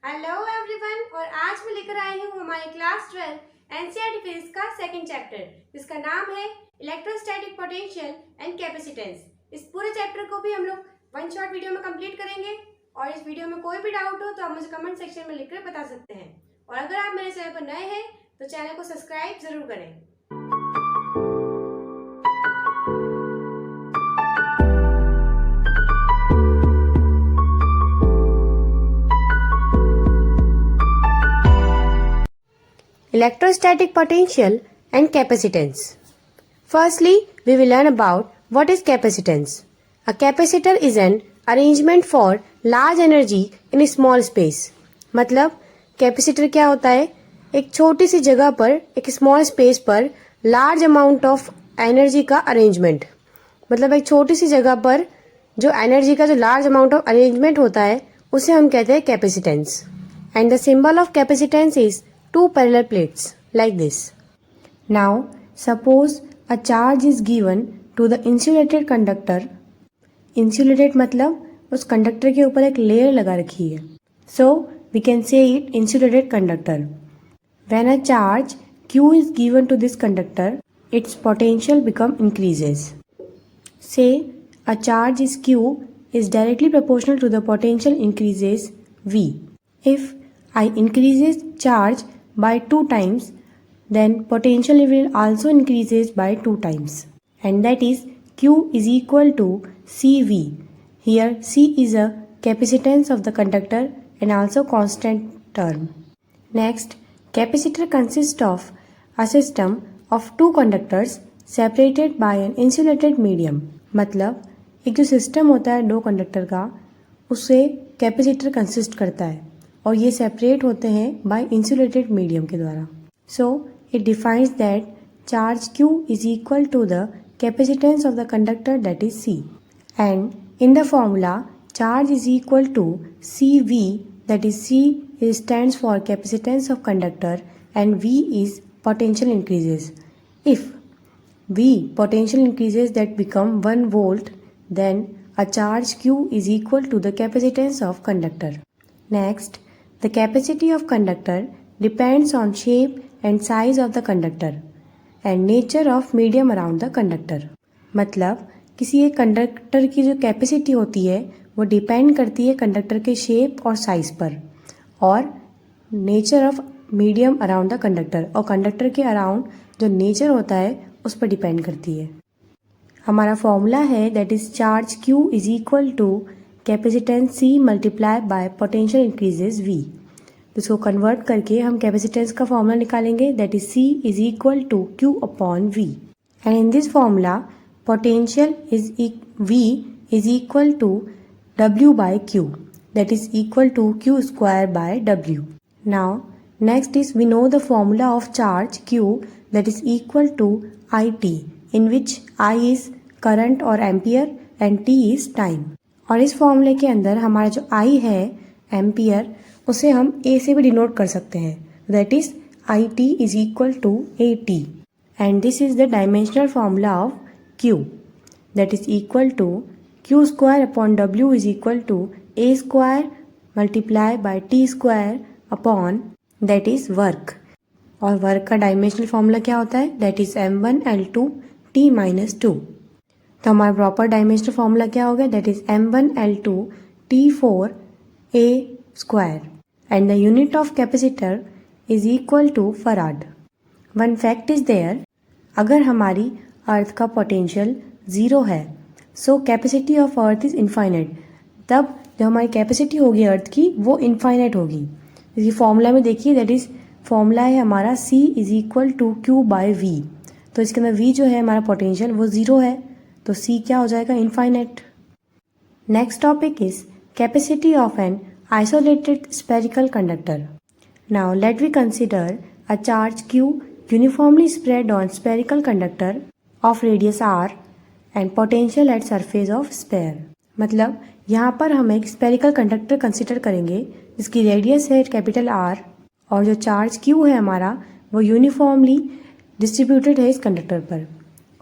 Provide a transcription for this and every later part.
Hello everyone. और आज मैं लेकर आई हूँ हमारे क्लास 12 एनसीईआरटी फिजिक्स का सेकंड चैप्टर, जिसका नाम है इलेक्ट्रोस्टैटिक पोटेंशियल एंड कैपेसिटेंस। इस पूरे चैप्टर को भी हम लोग वन शॉट वीडियो में कंप्लीट करेंगे। और इस वीडियो में कोई भी डाउट हो तो आप मुझे कमेंट सेक्शन में लिखकर बता सकते हैं। और अगर आप मेरे चैनल पर नए हैं तो चैनल को सब्सक्राइब जरूर करें। Electrostatic potential and capacitance. Firstly, we will learn about what is capacitance. A capacitor is an arrangement for large energy in a small space. मतलब कैपेसिटर क्या होता है? एक छोटी सी जगह पर, एक स्मॉल स्पेस पर लार्ज अमाउंट ऑफ एनर्जी का अरेंजमेंट। मतलब एक छोटी सी जगह पर जो एनर्जी का जो लार्ज अमाउंट ऑफ अरेंजमेंट होता है उसे हम कहते हैं capacitance. And the symbol of capacitance is two parallel plates like this. Now suppose a charge is given to the insulated conductor. Insulated मतलब उस कंडक्टर के ऊपर एक लेयर लगा रखी है. So we can say it insulated conductor. When a charge Q is given to this conductor, its potential become increases. Say a charge is Q is directly proportional to the potential increases V. If I increases charge by 2 times, then potential will also increases by 2 times, and that is Q is equal to CV. Here C is a capacitance of the conductor and also constant term. Next, capacitor consists of a system of 2 conductors separated by an insulated medium. मतलब एक जो system होता है 2 conductor का, उससे capacitor consist करता है और ये सेपरेट होते हैं बाय इंसुलेटेड मीडियम के द्वारा. So it defines that charge Q is equal to the capacitance of the conductor that is C. And in the formula charge is equal to CV, that is C stands for capacitance of conductor and V is potential increases. If V potential increases that become 1 volt, then a charge Q is equal to the capacitance of conductor. Next, the capacity of conductor depends on shape and size of the conductor and nature of medium around the conductor. मतलब किसी एक conductor की जो capacity होती है वो depend करती है कंडक्टर के शेप और साइज पर और nature of medium around the conductor, और कंडक्टर के अराउंड जो नेचर होता है उस पर डिपेंड करती है. हमारा फॉर्मूला है that is charge Q is equal to capacitance C multiply by potential increases V. इसको कन्वर्ट करके हम कैपेसिटेंस का फॉर्मूला निकालेंगे that is C is equal to Q upon V. And in this formula potential is V is equal to W by Q, that is equal to Q square by W. Now next is we know the formula of charge Q that is equal to IT, in which I is current और ampere and T is time. और इस फॉर्मूले के अंदर हमारा जो I है ampere, उसे हम A से भी डिनोट कर सकते हैं, that is IT is equal to AT. and this is the dimensional formula of Q, that is equal to Q square upon W is equal to A square multiply by T square upon that is work. और work का dimensional formula क्या होता है that is M1L2 T-2. तो हमारा proper dimensional formula क्या हो गया that is M1L2 T4 A square. And the unit of capacitor is equal to farad. One fact is there, अगर हमारी अर्थ का पोटेंशियल 0 है so capacity of earth is infinite. तब जो हमारी कैपेसिटी होगी अर्थ की वो इनफाइनाइट होगी. इसी फॉर्मूला में देखिए दैट इज फॉर्मूला है हमारा C is equal to Q by V. तो इसके अंदर V जो है हमारा पोटेंशियल वो 0 है, तो C क्या हो जाएगा infinite. Next topic is capacity of an isolated spherical conductor. Now let we consider a charge Q uniformly spread on spherical conductor of radius R and potential at surface of sphere. मतलब यहाँ पर हम एक spherical conductor consider करेंगे जिसकी radius है capital R और जो चार्ज Q है हमारा वो यूनिफॉर्मली डिस्ट्रीब्यूटेड है इस कंडक्टर पर,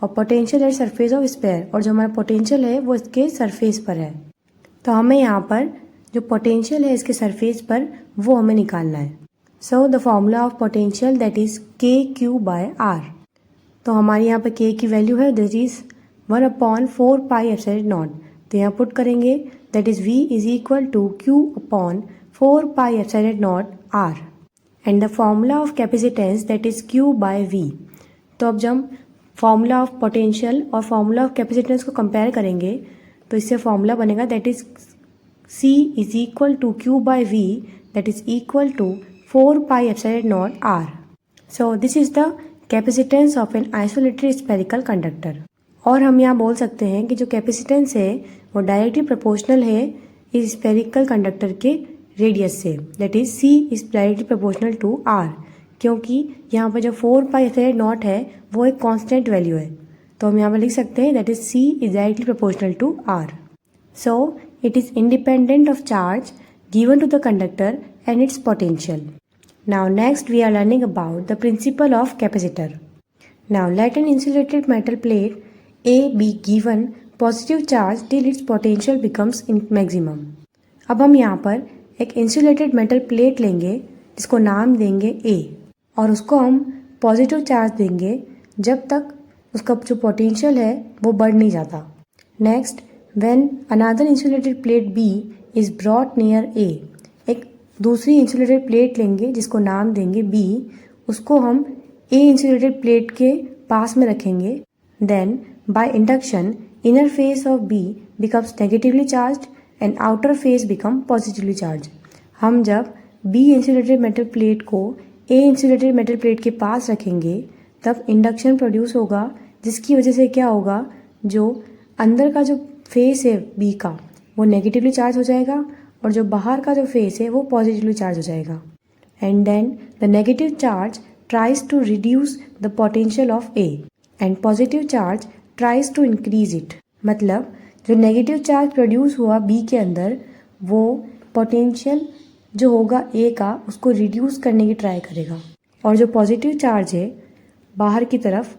और potential at surface of sphere, और जो हमारा पोटेंशियल है वो इसके सरफेस पर है. तो हमें यहाँ पर जो पोटेंशियल है इसके सरफेस पर वो हमें निकालना है। So the formula of potential that is KQ/R। तो हमारे यहाँ पर K की वैल्यू है दैट इज 1/4πε0। तो यहाँ पुट करेंगे that is V is equal to Q/4πε0R and the formula of capacitance that is Q/V। तो अब जब फॉर्मूला ऑफ पोटेंशियल और फॉर्मूला ऑफ कैपेसिटेंस को कंपेयर करेंगे तो इससे फॉर्मूला बनेगा that is C is equal to Q/V that is equal to 4πε0R। So this is the capacitance of an isolated spherical conductor. और हम यहाँ बोल सकते हैं कि जो कैपेसिटेंस है वो डायरेक्टली प्रोपोर्शनल है इस स्फेरिकल कंडक्टर के रेडियस से, that is C is directly proportional to R, क्योंकि यहाँ पर जो 4πε0 है वो एक कांस्टेंट वैल्यू है। तो हम यहाँ पर लिख सकते हैं that is C is directly proportional to R। So it is independent of charge given to the conductor and its potential. Now next we are learning about the principle of capacitor. Now let an insulated metal plate A be given positive charge till its potential becomes maximum. अब हम यहाँ पर एक insulated metal plate लेंगे जिसको नाम देंगे A और उसको हम पॉजिटिव चार्ज देंगे जब तक उसका जो पोटेंशियल है वो बढ़ नहीं जाता। Next when another insulated plate B is brought near A, एक दूसरी इंसुलेटेड प्लेट लेंगे जिसको नाम देंगे B, उसको हम A इंसुलेटेड प्लेट के पास में रखेंगे। Then by induction inner face of B becomes negatively charged and outer face become positively charge. हम जब B इंसुलेटेड मेटल प्लेट को A इंसुलेटेड मेटल प्लेट के पास रखेंगे तब इंडक्शन प्रोड्यूस होगा, जिसकी वजह से क्या होगा, जो अंदर का जो फेस है B का वो नेगेटिवली चार्ज हो जाएगा और जो बाहर का जो फेस है वो पॉजिटिवली चार्ज हो जाएगा। And then the negative charge tries to reduce the potential of A and positive charge tries to increase it. मतलब जो नेगेटिव चार्ज प्रोड्यूस हुआ B के अंदर वो पोटेंशियल जो होगा A का उसको रिड्यूस करने की ट्राई करेगा और जो पॉजिटिव चार्ज है बाहर की तरफ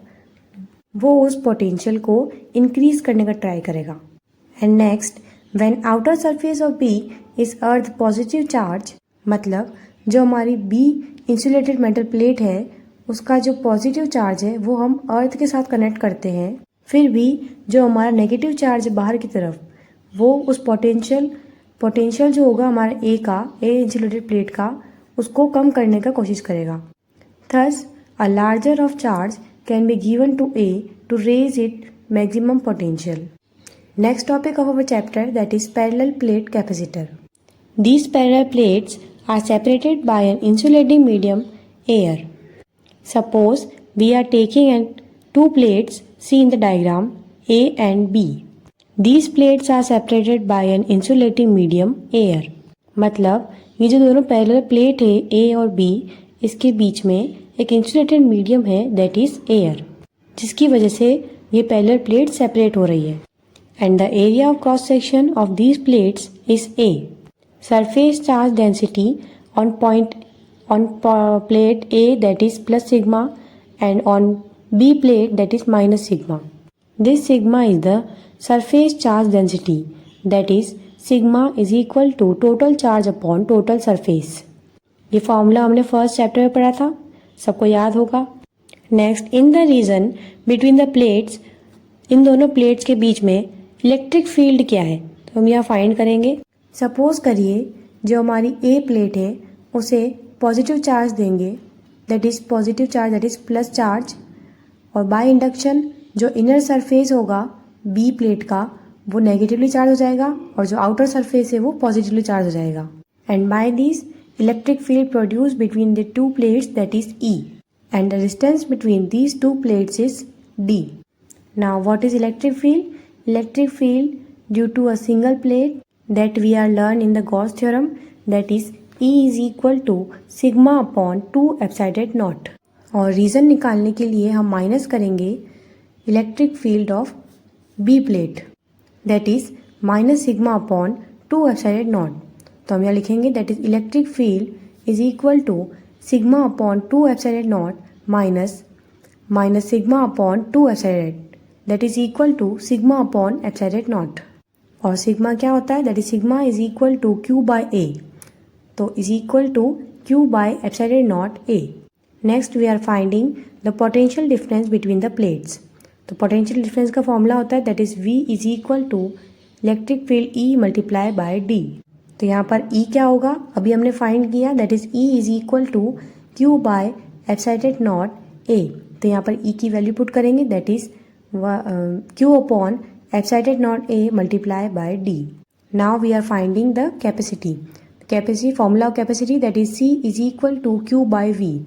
वो उस पोटेंशियल को इंक्रीज करने का ट्राई करेगा। And next when outer surface of B is earth positive charge, मतलब जो हमारी B इंसुलेटेड मेटल प्लेट है उसका जो पॉजिटिव चार्ज है वो हम अर्थ के साथ कनेक्ट करते हैं, फिर भी जो हमारा नेगेटिव चार्ज है बाहर की तरफ वो उस पोटेंशियल जो होगा हमारा A इंसुलेटेड प्लेट का उसको कम करने का कोशिश करेगा। Thus a larger of charge can be given to A to raise it maximum potential. Next topic of our chapter that is parallel plate capacitor. These parallel plates are separated by an insulating medium air. Suppose we are taking two plates, see in the diagram A and B. These plates are separated by an insulating medium air. मतलब ये जो दोनों parallel plate है A और B इसके बीच में एक insulated medium है that is air, जिसकी वजह से ये parallel plate separate हो रही है। And the area of cross section of these plates is A. Surface charge density on plate A that is plus sigma and on B plate that is minus sigma. This sigma is the surface charge density, that is sigma is equal to total charge upon total surface. ये formula हमने first chapter में पढ़ा था, सबको याद होगा। Next in the region between the plates, इन दोनों प्लेट्स के बीच में इलेक्ट्रिक फील्ड क्या है तो हम यहाँ फाइंड करेंगे। सपोज करिए जो हमारी A प्लेट है उसे पॉजिटिव चार्ज देंगे that is positive charge that is plus charge, और बाय इंडक्शन जो इनर सरफेस होगा B प्लेट का वो नेगेटिवली चार्ज हो जाएगा और जो आउटर सरफेस है वो पॉजिटिवली चार्ज हो जाएगा। And by this electric field produce between the two plates that is E and the distance between these two plates is D। Now what is electric field? Electric field due to a single plate that we are learned in the Gauss theorem, that is E is equal to sigma upon 2 epsilon naught। और reason निकालने के लिए हम minus करेंगे electric field of B plate that is minus sigma upon 2 epsilon naught. तो हम यहाँ लिखेंगे that is electric field is equal to sigma upon 2 epsilon naught minus sigma upon 2 epsilon that is equal to sigma upon epsilon naught. और sigma क्या होता है, that is sigma is equal to Q by A, तो is equal to Q by epsilon naught A. Next we are finding the potential difference between the plates. तो potential difference का formula होता है that is V is equal to electric field E multiply by D. तो यहाँ पर ई क्या होगा, अभी हमने फाइंड किया, that is E is equal to Q by epsilon naught A. तो यहाँ पर ई की वैल्यू पुट करेंगे, that is Q upon epsilon naught A multiply by D. Now we are finding the capacity. Capacity formula of capacity that is C is equal to Q by V.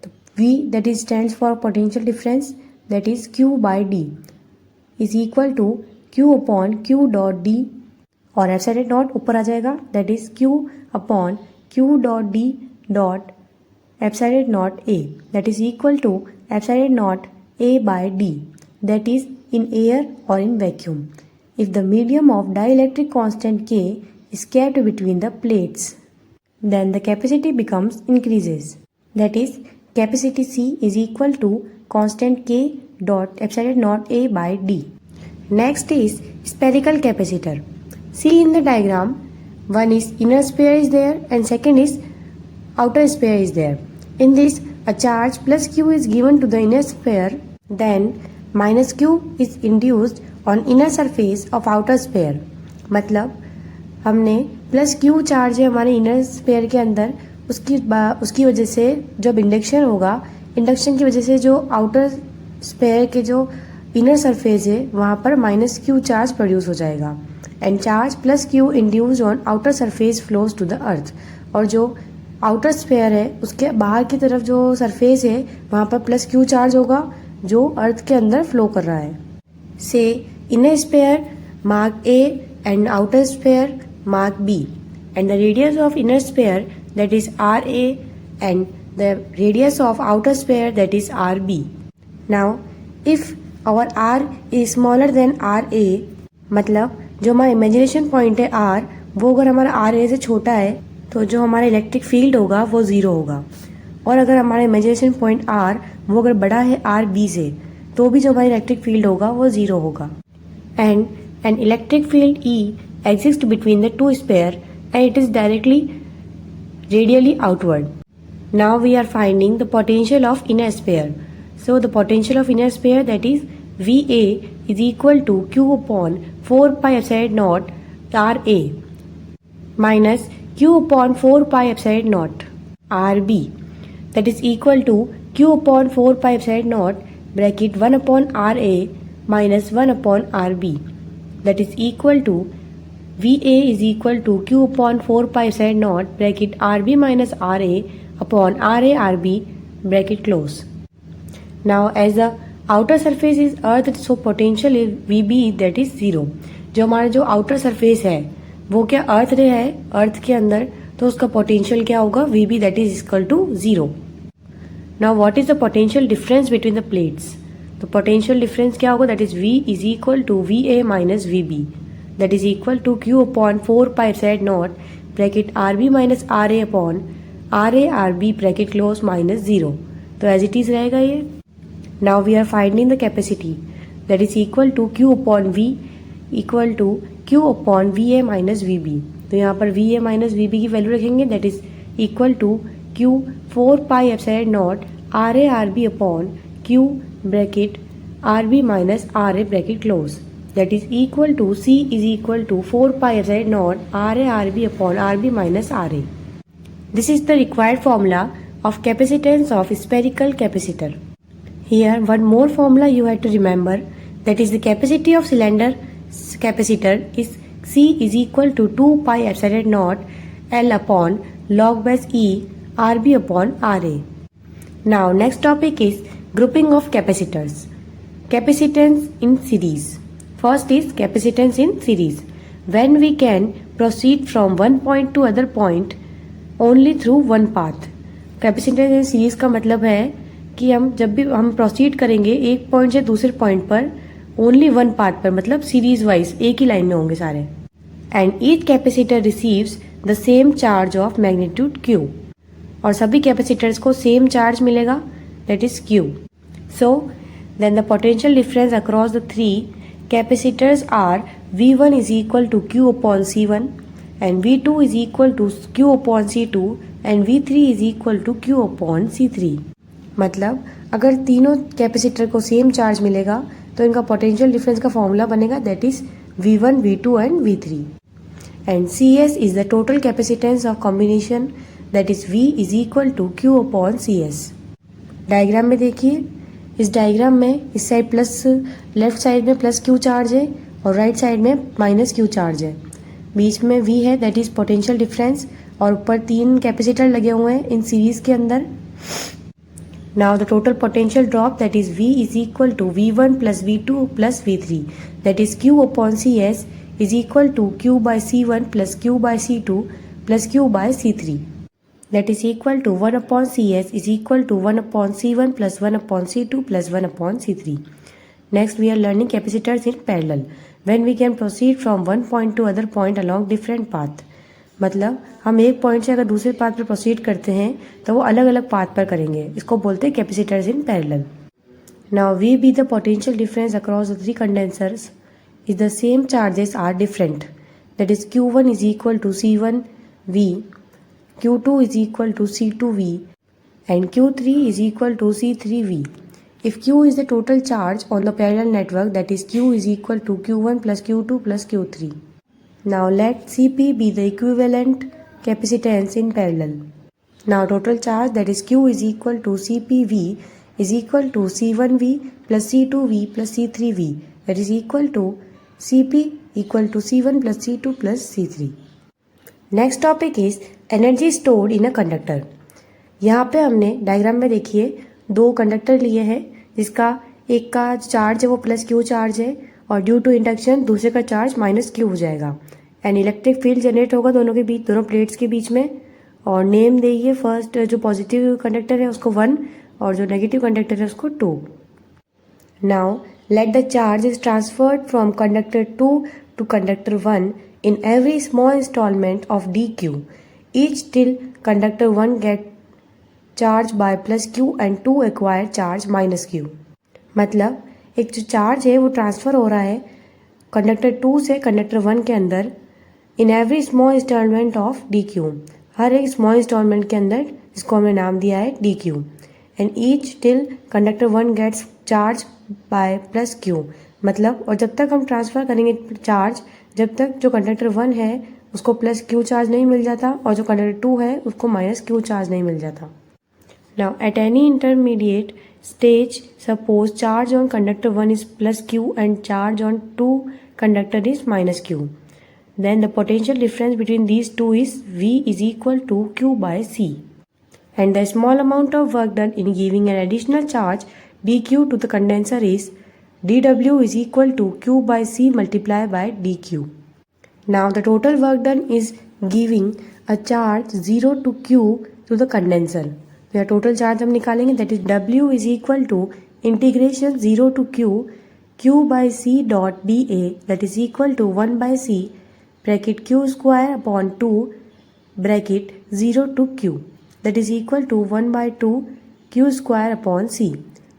तो V that is stands for potential difference, that is Q by D is equal to Q upon Q dot D, और epsilon naught ऊपर आ जाएगा, that is Q upon Q dot D dot epsilon naught A, that is equal to epsilon naught A by D, that is in air or in vacuum, if the medium of dielectric constant K is kept between the plates, then the capacity becomes increases, that is capacity C is equal to constant K dot epsilon naught A by D. Next is spherical capacitor. See in the diagram, one is inner sphere is there and second is outer sphere is there. In this, a charge plus Q is given to the inner sphere, then minus Q is induced on inner surface of outer sphere. मतलब हमने plus Q charge है हमारे inner sphere के अंदर, उसकी वजह से जब इंडक्शन होगा, इंडक्शन की वजह से जो आउटर स्फेयर के जो इनर सरफेस है वहाँ पर माइनस क्यू चार्ज प्रोड्यूस हो जाएगा, and charge plus Q induced on outer surface flows to the earth. और जो आउटर स्फेयर है उसके बाहर की तरफ जो सरफेस है वहाँ पर प्लस क्यू चार्ज होगा जो अर्थ के अंदर फ्लो कर रहा है। Say inner sphere mark A and outer sphere mark B, and the radius of inner sphere that is R A and the radius of outer sphere that is R B. Now if our R is smaller than R A, मतलब जो हमारा imagination point है are, वो अगर हमारा R A से छोटा है तो जो हमारा इलेक्ट्रिक फील्ड होगा वो ज़ीरो होगा, और अगर हमारा इमेजिनेशन पॉइंट आर वो अगर बड़ा है आर बी से तो भी जो हमारा इलेक्ट्रिक फील्ड होगा वो ज़ीरो होगा। And an electric field E exist between the two sphere and it is directly radially outward. Now we are finding the potential of inner sphere. So the potential of inner sphere that is V A is equal to Q upon 4 pi epsilon naught R A minus Q upon 4 pi epsilon naught R B, that is equal to q upon 4 pi epsilon naught bracket 1 upon r a minus 1 upon r b, that is equal to va is equal to q upon 4 pi epsilon naught bracket r b minus r a upon r a r b bracket close. Now as the outer surface is earth, so potential is vb that is 0. जो हमारा जो outer surface है वो क्या अर्थ रे है, अर्थ के अंदर, तो उसका पोटेंशियल क्या होगा, vb that is equal to 0. Now what is the potential difference between the plates? तो potential difference क्या होगा, that is v is equal to va minus vb, that is equal to q upon 4 pi epsilon naught bracket rb minus ra upon ra rb bracket close minus 0. तो as it is रहेगा ये। Now we are finding the capacity, that is equal to q upon v equal to q upon va minus vb। तो यहाँ पर va minus vb की value रखेंगे, that is equal to q 4 pi epsilon naught R A R B upon q bracket R B minus R A bracket close, that is equal to c is equal to 4 pi epsilon naught R A R B upon R B minus R A. This is the required formula of capacitance of spherical capacitor. Here one more formula you have to remember, that is the capacity of cylinder capacitor is C is equal to 2 pi epsilon naught L upon log base E RB upon RA. Now next topic is grouping of capacitors. Capacitance in series. First is capacitance in series. When we can proceed from one point to other point only through one path. Capacitance in series का मतलब है कि हम जब भी हम proceed करेंगे एक पॉइंट से दूसरे पॉइंट पर ओनली वन पार्ट पर, मतलब सीरीज वाइज एक ही लाइन में होंगे सारे, and each capacitor receives the same charge of magnitude Q, और सभी कैपेसिटर्स को सेम चार्ज मिलेगा, that is Q. So then the potential difference across the three capacitors are V1 is equal to Q upon C1 and V2 is equal to Q upon C2 and V3 is equal to Q upon C3। मतलब अगर तीनों capacitor को same charge मिलेगा तो इनका potential difference का formula बनेगा, that is V1, V2 and V3। And CS is the total capacitance of combination, that is V is equal to Q upon CS। Diagram में देखिए, इस डायग्राम में इस साइड प्लस, लेफ्ट साइड में plus Q charge है और right side में minus Q charge है। बीच में V है, दैट इज पोटेंशियल डिफरेंस, और ऊपर 3 कैपेसिटर लगे हुए हैं इन सीरीज के अंदर। Now the total potential drop, that is V is equal to V1 plus V2 plus V3, that is Q upon CS is equal to Q by C1 plus Q by C2 plus Q by C3, that is equal to 1 upon CS is equal to 1 upon C1 plus 1 upon C2 plus 1 upon C3. Next we are learning capacitors in parallel, when we can proceed from one point to other point along different path. मतलब हम एक point से अगर दूसरे path पर proceed करते हैं तो वो अलग अलग पाथ पर करेंगे, इसको बोलते हैं capacitors in parallel. Now we be the potential difference across the 3 condensers is the same charges are different, that is Q1 is equal to C1V, Q2 is equal to C2V and Q3 is equal to C3V. If Q is the total charge on the parallel network, that is Q is equal to Q1 plus Q2 plus Q3. Now let Cp be the equivalent capacitance in parallel. Now total charge, that is Q is equal to CpV is equal to C1V plus C2V plus C3V, that is equal to Cp equal to C1 plus C2 plus C3. Next topic is energy stored in a conductor. यहाँ पे हमने diagram में देखिए 2 conductor लिए हैं, जिसका एक का चार्ज है वो प्लस Q चार्ज है और ड्यू टू इंडक्शन दूसरे का चार्ज माइनस Q हो जाएगा। एंड इलेक्ट्रिक फील्ड जनरेट होगा दोनों के बीच, दोनों प्लेट्स के बीच में। और नेम देइए, फर्स्ट जो पॉजिटिव कंडक्टर है उसको 1 और जो नेगेटिव कंडक्टर है उसको 2। Now let the charge is transferred from conductor 2 to conductor 1 in every small installment of dq, each till conductor 1 get charged by plus q and 2 acquire charge minus q। मतलब एक जो charge है वो transfer हो रहा है conductor 2 से conductor 1 के अंदर in every small installment of dq, हर एक स्मॉल इंस्टॉलमेंट के अंदर, जिसको हमने नाम दिया है dq। And each till conductor 1 gets charge by plus q। मतलब और जब तक हम ट्रांसफ़र करेंगे चार्ज, जब तक जो कंडक्टर 1 है उसको प्लस Q चार्ज नहीं मिल जाता और जो कंडक्टर 2 है उसको माइनस Q चार्ज नहीं मिल जाता। Now at any intermediate stage suppose charge on conductor 1 is plus Q and charge on 2 conductor is minus Q, then the potential difference between these two is V is equal to Q by C, and the small amount of work done in giving an additional charge dQ to the condenser is dW is equal to Q by C multiplied by dQ. Now the total work done is giving a charge 0 to Q to the condenser. तो total charge हम निकालेंगे, that is W is equal to integration 0 to Q by C dot dA, that is equal to 1 by C bracket Q square upon 2 bracket 0 to Q, that is equal to 1 by 2 Q square upon C.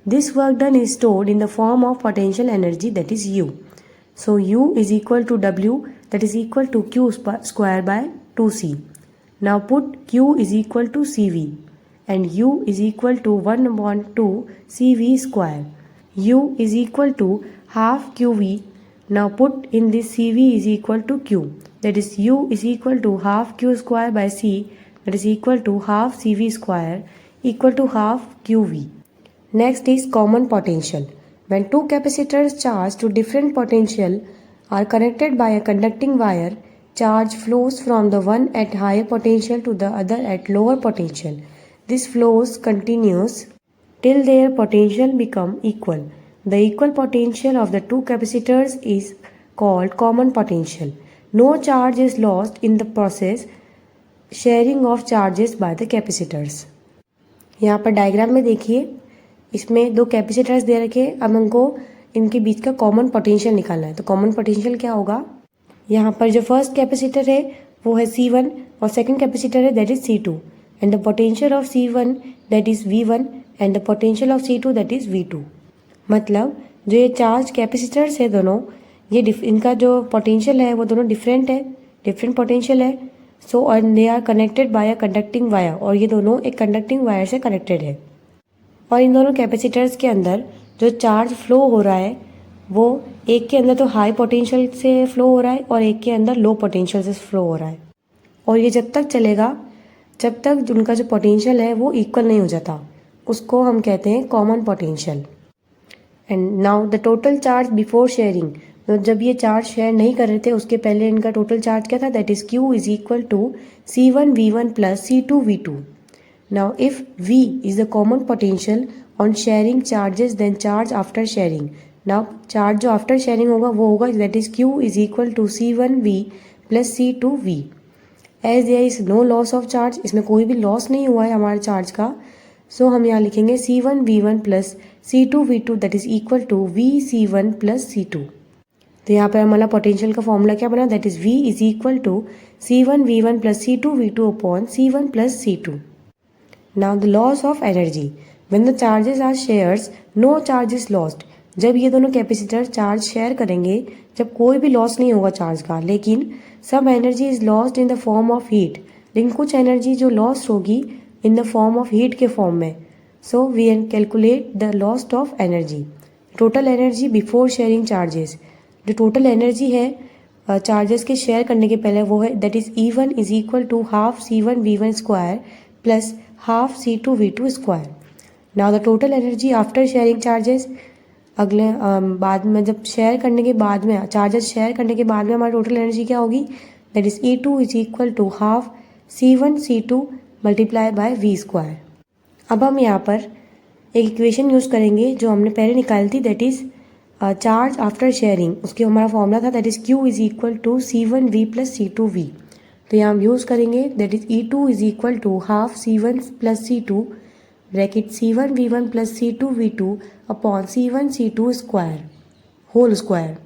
This work done is stored in the form of potential energy, that is U. So U is equal to W, that is equal to Q square by 2C. Now put Q is equal to CV and U is equal to 1 upon 2 CV square. U is equal to half QV. Now put in this CV is equal to Q, that is U is equal to half Q square by C, that is equal to half CV square equal to half QV. Next is common potential. When two capacitors charged to different potential are connected by a conducting wire, charge flows from the one at higher potential to the other at lower potential. This flows continues till their potential become equal. The equal potential of the two capacitors is called common potential. No charge is lost in the process sharing of charges by the capacitors. यहाँ पर diagram में देखिए, इसमें 2 capacitors दे रखे, अब हमको इनके बीच का कॉमन पोटेंशियल निकालना है। तो कॉमन पोटेंशियल क्या होगा, यहाँ पर जो फर्स्ट कैपेसिटर है वो है C1 और सेकंड कैपेसिटर है that is C2, and the potential of C1 that is V1 and the potential of C2 that is V2। मतलब जो ये चार्ज कैपेसिटर्स है दोनों, इनका जो पोटेंशियल है वो दोनों डिफरेंट पोटेंशियल है। सो और they are connected by a conducting wire, और ये दोनों एक कंडक्टिंग वायर से कनेक्टेड है। और इन दोनों कैपेसिटर्स के अंदर जो चार्ज फ्लो हो रहा है वो एक के अंदर तो हाई पोटेंशियल से फ्लो हो रहा है और एक के अंदर लो पोटेंशियल से फ्लो हो रहा है। और ये जब तक चलेगा जब तक उनका जो पोटेंशियल है वो इक्वल नहीं हो जाता, उसको हम कहते हैं common potential. And now the total charge before sharing, तो जब ये चार्ज शेयर नहीं कर रहे थे उसके पहले इनका टोटल चार्ज क्या था, that is Q is equal to C1V1 plus C2V2। Now if V is the common potential on sharing charges then charge after sharing. Now charge जो आफ्टर शेयरिंग होगा वो होगा that is Q is equal to C1V plus C2V। As there is no loss of charge, इसमें कोई भी loss नहीं हुआ है हमारे चार्ज का, सो हम यहाँ लिखेंगे C1V1 plus C2V2 that is equal to VC1 plus C2। तो यहाँ पर हमारा पोटेंशियल का फॉर्मूला क्या बना, that is V is equal to C1V1 plus C2V2 upon C1 plus C2। Now the loss of energy, when the charges are shares no charge is lost. जब ये दोनों कैपेसिटर चार्ज शेयर करेंगे जब कोई भी loss नहीं होगा charge का, लेकिन सब energy is lost in the form of heat, लेकिन कुछ एनर्जी जो लॉस्ट होगी in the form of heat के फॉर्म में। So we can calculate the lost of energy, total energy before sharing charges. जो टोटल एनर्जी है charges के share करने के पहले वो है that is E1 is equal to half C1V1 square plus half C2V2 square. Now the total energy after sharing charges, अगले बाद में जब शेयर करने के बाद में चार्जेस शेयर करने के बाद में हमारी टोटल एनर्जी क्या होगी, that is E2 is equal to half C1C2 multiply by V square. अब हम यहाँ पर एक इक्वेशन यूज़ करेंगे जो हमने पहले निकाली थी, that is charge after sharing. उसके हमारा फॉर्मूला था that is Q is equal to C1V plus C2V। तो यहाँ हम यूज़ करेंगे that is E2 is equal to half C1 plus C2 bracket C1V1 plus C2V2 upon C1C2 square whole square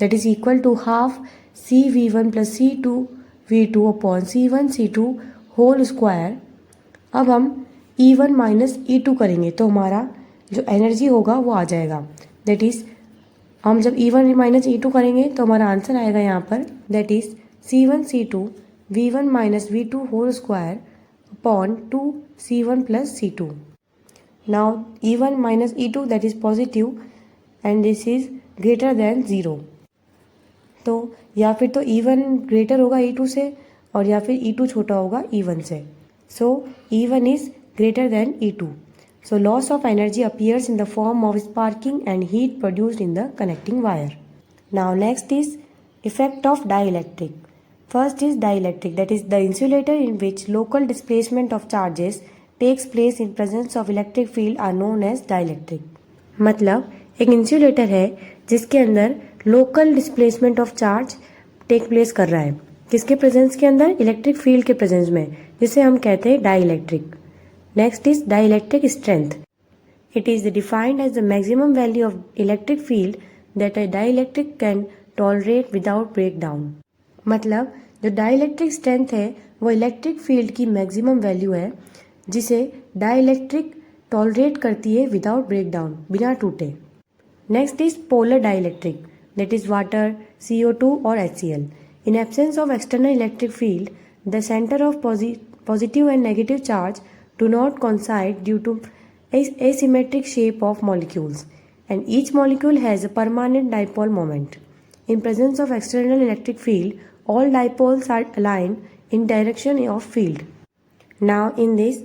that is equal to half CV1 plus C2V2 upon C1C2 whole square. अब हम E1 minus E2 करेंगे तो हमारा जो energy होगा वो आ जाएगा, that is हम जब E1 माइनस E2 करेंगे तो हमारा आंसर आएगा यहाँ पर that is C1C2 V1 minus V2 whole square upon 2 C1 plus C2। Now E1 minus E2 that is positive and this is greater than 0। तो या फिर तो E1 ग्रेटर होगा E2 से और या फिर E2 छोटा होगा E1 से। सो E1 is greater then E2. So loss of energy appears in the form of sparking and heat produced in the connecting wire. Now next is effect of dielectric. First is dielectric, that is the insulator in which local displacement of charges takes place in presence of electric field are known as dielectric. मतलब एक insulator है जिसके अंदर local displacement of charge take place कर रहा है, किसके presence के अंदर, इलेक्ट्रिक फील्ड के प्रेजेंस में, जिसे हम कहते हैं dielectric. Next is dielectric strength. It is defined as the maximum value of electric field that a dielectric can tolerate without breakdown. मतलब जो डाइलेक्ट्रिक स्ट्रेंथ है वो इलेक्ट्रिक फील्ड की मैक्सिमम वैल्यू है जिसे डाइलेक्ट्रिक टॉलरेट करती है विदाउट ब्रेकडाउन, बिना टूटे। Next is polar dielectric, that is water, CO2 और HCl. In absence of external electric field, the center of positive and negative charge do not coincide due to asymmetric shape of molecules, and each molecule has a permanent dipole moment. In presence of external electric field, all dipoles are aligned in direction of field. Now in this,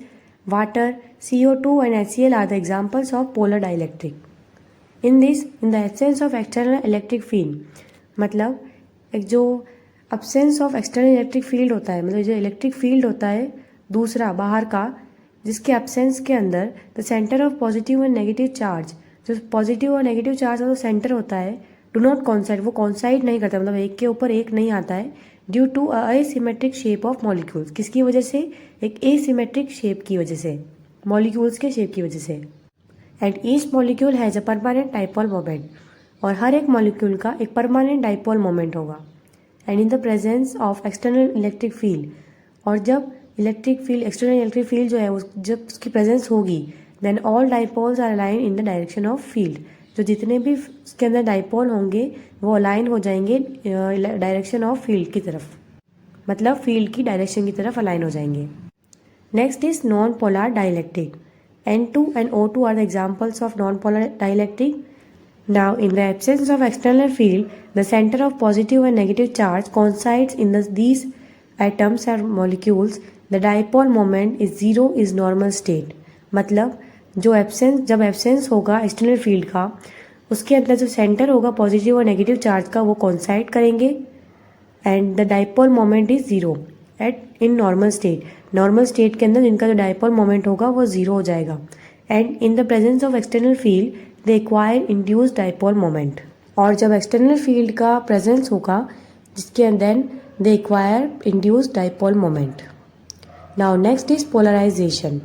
water, CO2 and HCl are the examples of polar dielectric. In this, in the absence of external electric field, मतलब एक जो absence of external electric field होता है, मतलब जो electric field होता है दूसरा बाहर का, जिसके एब्सेंस के अंदर the centre of positive and negative charge, जो पॉजिटिव और नेगेटिव चार्ज का जो सेंटर होता है, डू नॉट कॉन्साइड, वो कॉन्साइड नहीं करता, मतलब एक के ऊपर एक नहीं आता है, due to asymmetric shape of molecules. किसकी वजह से, एक एसिमेट्रिक शेप की वजह से, मॉलिक्यूल्स के शेप की वजह से। And each molecule has a permanent dipole moment, और हर एक मॉलिक्यूल का एक परमानेंट डाइपोल मोमेंट होगा। And in the presence of external electric field, और जब electric field, external electric field जो है जब उसकी प्रेजेंस होगी, then all dipoles are align in the direction of field, जो जितने भी उसके अंदर डाइपोल होंगे वो अलाइन हो जाएंगे डायरेक्शन ऑफ फील्ड की तरफ, मतलब फील्ड की डायरेक्शन की तरफ अलाइन हो जाएंगे। Next is non polar dielectric. N2 and O2 are the examples of non-polar dielectric. Now, in the absence of external field, the center of positive and negative charge coincides in these atoms or molecules. The dipole moment is zero, is normal state. मतलब जब absence होगा external field का, उसके अंदर जो centre होगा positive और negative charge का वो कोइंसाइड करेंगे and the dipole moment is zero at in normal state. Normal state के अंदर इनका जो डाइपोल मोमेंट होगा वो जीरो हो जाएगा and in the presence of external field they acquire induced dipole moment. और जब एक्सटर्नल फील्ड का प्रेजेंस होगा जिसके अंदर they acquire induced dipole moment. Now next is polarisation.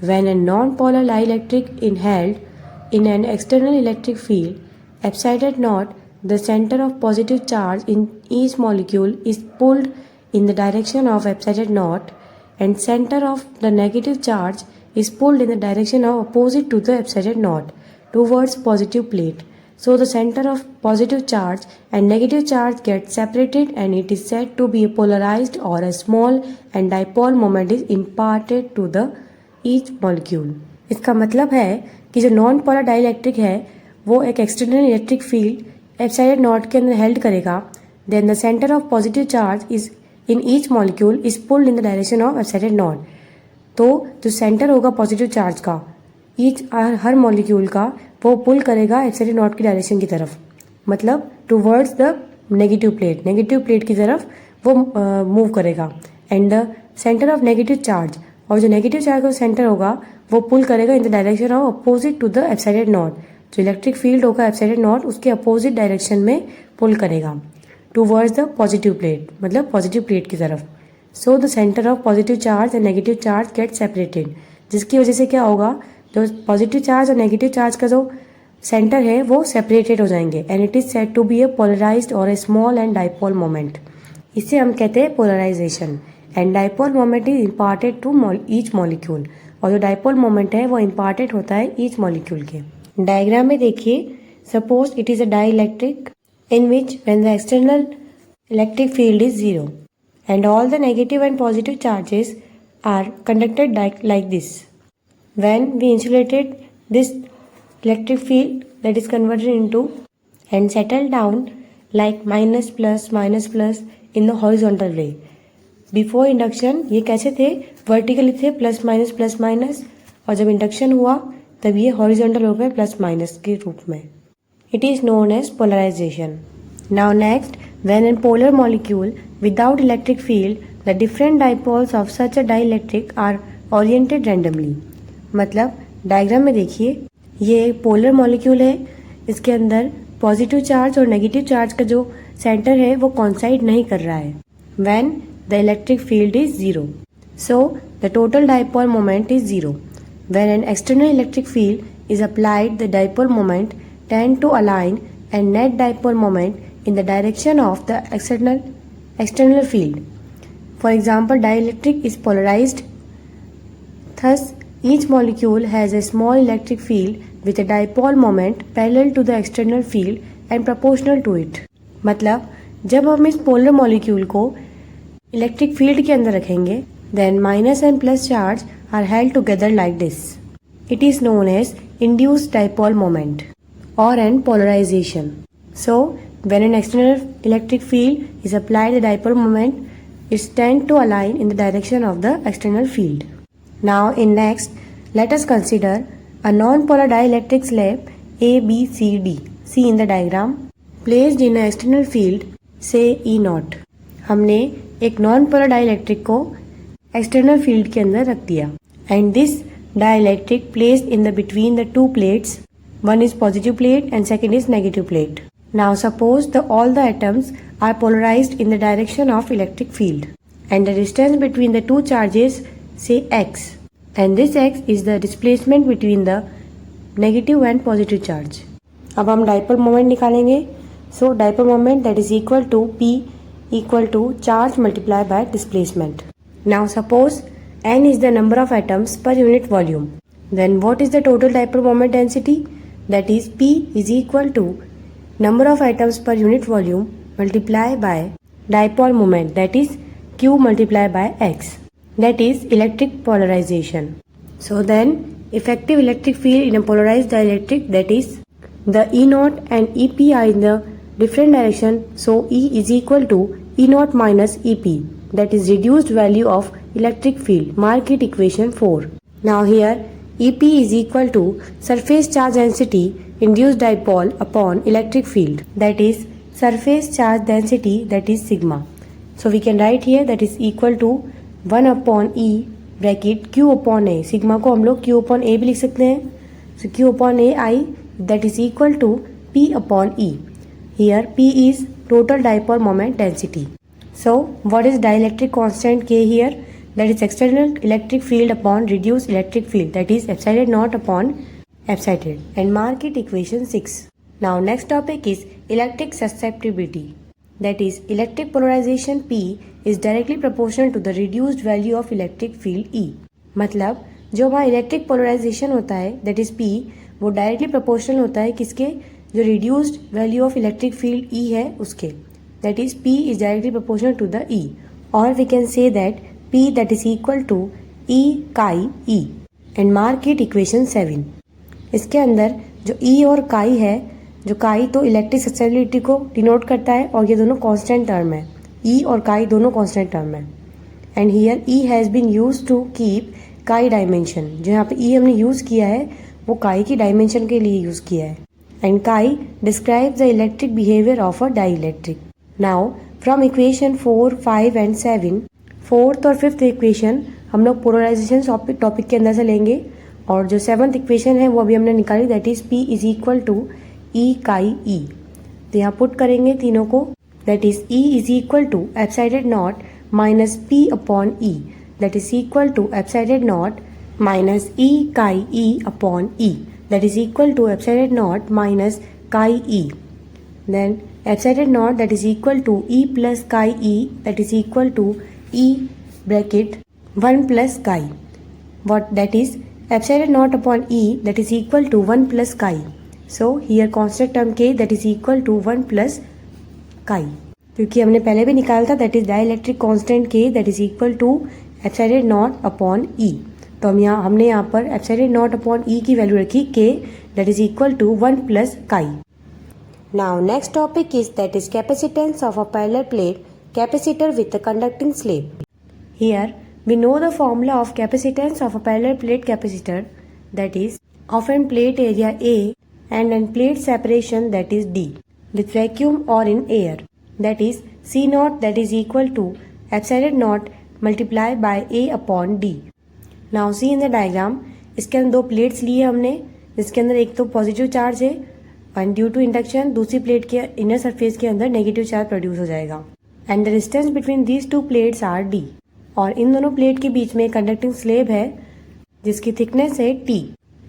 When a non-polar dielectric is held in an external electric field, epsilon naught, the center of positive charge in each molecule is pulled in the direction of epsilon naught, and center of the negative charge is pulled in the direction of opposite to the epsilon naught towards positive plate. So the center of positive charge and negative charge get separated, and it is said to be polarized, or a small and dipole moment is imparted to the each molecule. इसका मतलब है कि जो non polar dielectric है वो एक external electric field epsilon naught के अंदर हेल्ड करेगा, then the centre of positive charge is in each molecule is pulled in the direction of epsilon naught. तो जो सेंटर होगा पॉजिटिव चार्ज का हर मॉलिक्यूल का वो पुल करेगा एप्सिलॉन नॉट की डायरेक्शन की तरफ, मतलब टूवर्ड्स द नेगेटिव प्लेट की तरफ वो मूव करेगा and the centre of negative charge, और जो नेगेटिव चार्ज का सेंटर होगा वो पुल करेगा in the direction of opposite to the epsilon naught. जो इलेक्ट्रिक फील्ड होगा एप्सिलॉन नॉट उसके अपोजिट डायरेक्शन में पुल करेगा टूवर्ड्स द पॉजिटिव प्लेट, मतलब पॉजिटिव प्लेट की तरफ। So the centre of positive charge and negative charge get separated, जिसकी वजह से क्या होगा, जो पॉजिटिव चार्ज और नेगेटिव चार्ज का जो सेंटर है वो सेपरेटेड हो जाएंगे and it is said to B A polarised और a small and dipole moment. इसे हम कहते हैं polarisation. And dipole moment is imparted to each molecule, और जो डाइपोल मोमेंट है वो इम्पार्टेड होता है ईच मॉलिक्यूल के। डायग्राम में देखिए, suppose it is a dielectric in which when the external electric field is zero and all the negative and positive charges are conducted like this. When we insulated this electric field, that is converted into and settled down like minus plus in the horizontal way. Before induction ये कैसे थे, vertically थे plus minus, और जब induction हुआ तब ये horizontal हो गए प्लस माइनस के रूप में। It is known as polarisation. Now next, when an polar molecule without electric field the different dipoles of such a dielectric are oriented randomly. मतलब डायग्राम में देखिए, ये पोलर मॉलिक्यूल है, इसके अंदर पॉजिटिव चार्ज और नेगेटिव चार्ज का जो सेंटर है वो कोइंसाइड नहीं कर रहा है when the electric field is zero. So the total dipole moment is zero. When an external electric field is applied, the dipole moment tend to align and net dipole moment in the direction of the external field. For example, dielectric is polarized. Thus, each molecule has a small electric field with a dipole moment parallel to the external field and proportional to it. मतलब जब हम इस polar molecule को electric field के अंदर रखेंगे, then minus and plus charge are held together like this. It is known as induced dipole moment और an polarisation. So when an external electric field is applied the dipole moment is tend to align in the direction of the external field. Now in next, let us consider a non polar dielectric slab ABCD, see in the diagram, placed in a external field say E0। हमने एक non polar dielectric को external field के अंदर रख दिया and this dielectric placed in the between the two plates, one is positive plate and second is negative plate. Now suppose the all the atoms are polarised in the direction of electric field and the distance between the two charges say x, and this x is the displacement between the negative and positive charge. अब हम dipole moment निकालेंगे। So dipole moment that is equal to P equal to charge multiplied by displacement. Now suppose n is the number of atoms per unit volume. Then what is the total dipole moment density? that is P is equal to number of atoms per unit volume multiplied by dipole moment, that is Q multiplied by X, that is electric polarization. So then effective electric field in a polarized dielectric, that is the E naught and EP are in the different direction, so E is equal to E naught minus EP, that is reduced value of electric field. Mark it equation 4. Now here EP is equal to surface charge density induced dipole upon electric field, that is surface charge density, that is sigma. So we can write here that is equal to 1 upon E bracket Q upon A. Sigma को हम लोग Q upon A भी लिख सकते हैं. So Q upon A I that is equal to P upon E. Here P is total dipole moment density. So what is dielectric constant K here? That is external electric field upon reduced electric field, that is epsilon naught upon epsilon. And mark it equation 6. Now next topic is electric susceptibility. That is electric polarization P is directly proportional to the reduced value of electric field E. मतलब जो हमारा electric polarisation होता है that is P, वो directly proportional होता है किसके, जो reduced value of electric field E है उसके, that is P is directly proportional to the E. Or we can say that P that is equal to E chi E. And mark it equation 7. इसके अंदर जो E और chi है, जो काई तो इलेक्ट्रिक ससेप्टिबिलिटी को डिनोट करता है और ये दोनों कांस्टेंट टर्म है. ई और काई दोनों कांस्टेंट टर्म है. And here E has been use to keep chi dimension. जो यहाँ पे ई हमने यूज़ किया है वो काई की डायमेंशन के लिए यूज़ किया है. एंड काई describe the electric behaviour of a dielectric. Now from equation 4, 5 and 7, fourth और फिफ्थ इक्वेशन हम लोग पोलराइजेशन टॉपिक के अंदर से लेंगे. और जो सेवन्थ इक्वेशन है वो अभी हमने निकाली, that is P is equal to E chi E. तो यहाँ पुट करेंगे तीनों को, that is E is equal to epsilon naught minus P upon E, that is equal to epsilon naught minus E chi E upon E, that is equal to epsilon naught minus chi E. Then epsilon naught that is equal to E plus chi E, that is equal to E bracket 1 plus chi. what that is epsilon naught upon E that is equal to 1 plus chi. So here constant term K that is equal to 1 plus chi. क्योंकि हमने पहले भी निकाला था that is dielectric constant K that is equal to epsilon naught upon E. तो हमने यहाँ पर epsilon naught upon E की वैल्यू रखी K that is equal to 1 plus chi. Now next topic is that is capacitance of a parallel plate capacitor with a conducting slab. Here we know the formula of capacitance of a parallel plate capacitor, that is of an plate area A and an plate separation that is D with vacuum or in air, that is C naught that is equal to epsilon naught multiplied by A upon D. Now see in the diagram, इसके अंदर दो plates लिए हमने, जिसके अंदर एक तो positive charge है एंड ड्यू टू इंडक्शन दूसरी प्लेट के इनर सरफेस के अंदर नेगेटिव चार्ज प्रोड्यूस हो जाएगा. And the distance between these two plates are D. और इन दोनों प्लेट के बीच में कंडक्टिंग स्लेब है जिसकी थिकनेस है T.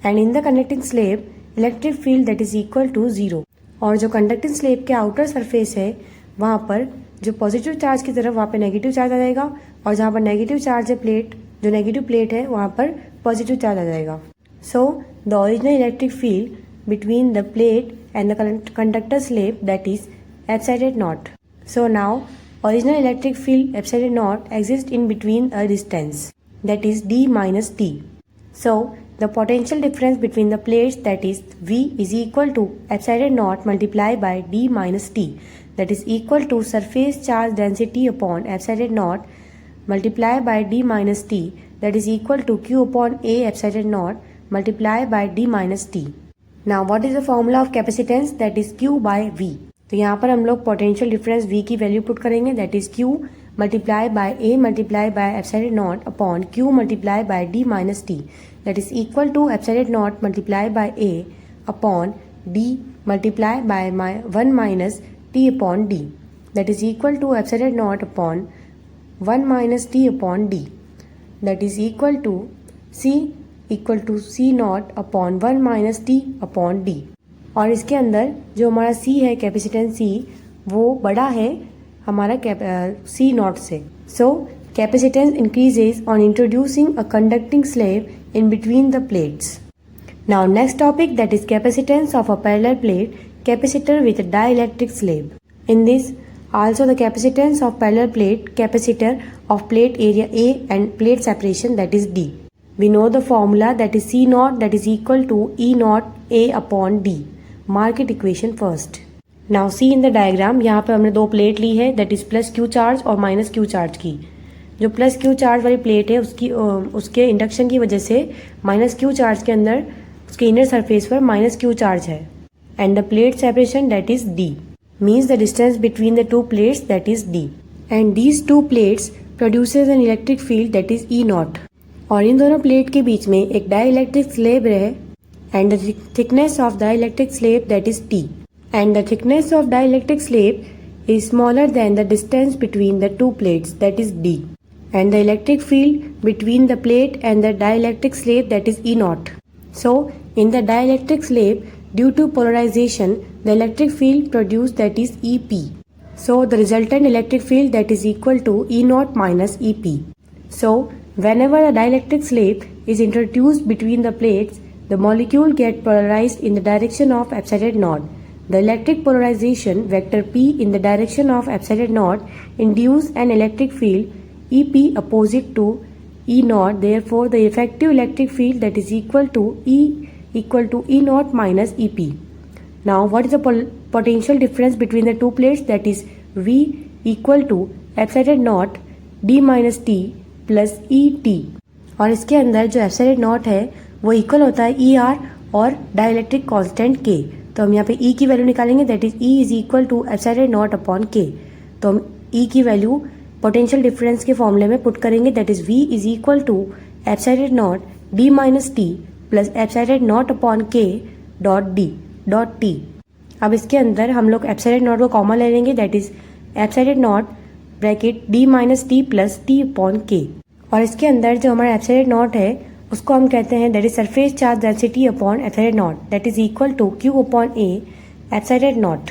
And in the conducting slab electric field that is equal to 0. और जो कंडक्टिंग स्लेब के आउटर सरफेस है वहाँ पर जो पॉजिटिव चार्ज की तरफ वहाँ पे नेगेटिव चार्ज आ जाएगा, और जहाँ पर नेगेटिव चार्ज है प्लेट, जो नेगेटिव प्लेट है वहाँ पर पॉजिटिव चार्ज आ जाएगा. So the original electric field between the plate and the conductor slab that is epsilon naught. So now original electric field epsilon naught exists in between a distance that is D minus T. So the potential difference between the plates that is V is equal to epsilon naught multiplied by D minus T, that is equal to surface charge density upon epsilon naught multiplied by D minus T, that is equal to Q upon A epsilon naught multiplied by D minus T. Now what is the formula of capacitance, that is Q by V. तो यहाँ पर हम लोग potential difference V की value put करेंगे, that is Q multiply by A multiply by epsilon naught upon Q multiply by D minus T, that is equal to epsilon naught multiply by A upon D multiply by 1 minus T upon D, that is equal to epsilon naught upon 1 minus T upon D, that is equal to C naught upon 1 minus T upon D. और इसके अंदर जो हमारा C है capacitance C वो बड़ा है हमारा C नॉट से. So capacitance increases on introducing a conducting slab in between the plates. Now next topic, that is capacitance of a parallel plate capacitor with a dielectric slab. In this, also the capacitance of parallel plate capacitor of plate area A and plate separation, that is D. We know the formula, that is C naught, that is equal to E naught A upon D. Mark it equation first. Now see in the diagram, यहाँ पे हमने दो plate ली है, that is plus Q charge और minus Q charge की. जो plus Q charge वाली plate है उसके इंडक्शन की वजह से माइनस क्यू चार्ज के अंदर उसके इनर सरफेस पर माइनस क्यू चार्ज है. And the plate separation, that is D, means the distance between the two plates, that is D. And these two plates produces an electric field, that is E naught. और इन दोनों plate के बीच में एक dielectric slab है and the thickness of dielectric slab, that is T. And the thickness of dielectric slab is smaller than the distance between the two plates, that is D. And the electric field between the plate and the dielectric slab, that is E naught. So in the dielectric slab, due to polarization, the electric field produced, that is EP. So the resultant electric field, that is equal to E naught minus EP. So whenever a dielectric slab is introduced between the plates, the molecule get polarized in the direction of epsilon naught. The electric polarization vector P in the direction of epsilon naught induce an electric field EP opposite to E naught. Therefore, the effective electric field, that is equal to E naught minus EP. Now, what is the potential difference between the two plates? That is V equal to epsilon naught D minus T plus ET. और इसके अंदर जो epsilon naught है वो equal होता है ER और dielectric constant K. तो हम यहाँ पे E की वैल्यू निकालेंगे, that is E is equal to epsilon naught upon K. तो हम E की वैल्यू पोटेंशियल डिफरेंस के फॉर्मूले में पुट करेंगे, that is V is equal to epsilon naught D minus T plus epsilon naught upon K dot D dot T. अब इसके अंदर हम लोग एप्सिलॉन नॉट को कॉमन ले लेंगे, that is epsilon naught bracket D minus T plus T upon K. और इसके अंदर जो हमारा एप्सिलॉन नॉट है उसको हम कहते हैं, that is surface charge density upon epsilon naught, that is equal to Q upon A epsilon naught,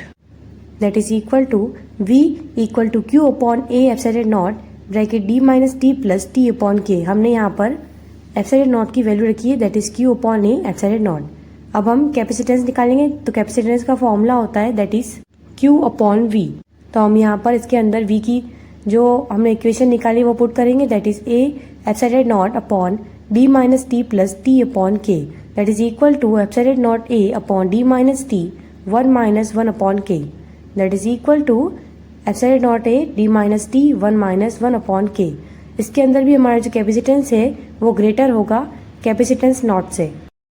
that is equal to V equal to Q upon A epsilon naught bracket D minus T plus T upon K. हमने यहाँ पर epsilon not की value रखी है, that is Q upon A epsilon not. अब हम capacitance निकालेंगे, तो कैपेसिटेंस का फॉर्मूला होता है, that is Q upon V. तो हम यहाँ पर इसके अंदर V की जो हमने इक्वेशन निकाली वो पुट करेंगे, that is A epsilon naught upon D minus T plus T upon K, that is equal to epsilon naught A upon D minus T 1 minus 1 upon K, that is equal to epsilon naught A D minus T 1 minus 1 upon K. इसके अंदर भी हमारा जो capacitance है वो greater होगा capacitance not से.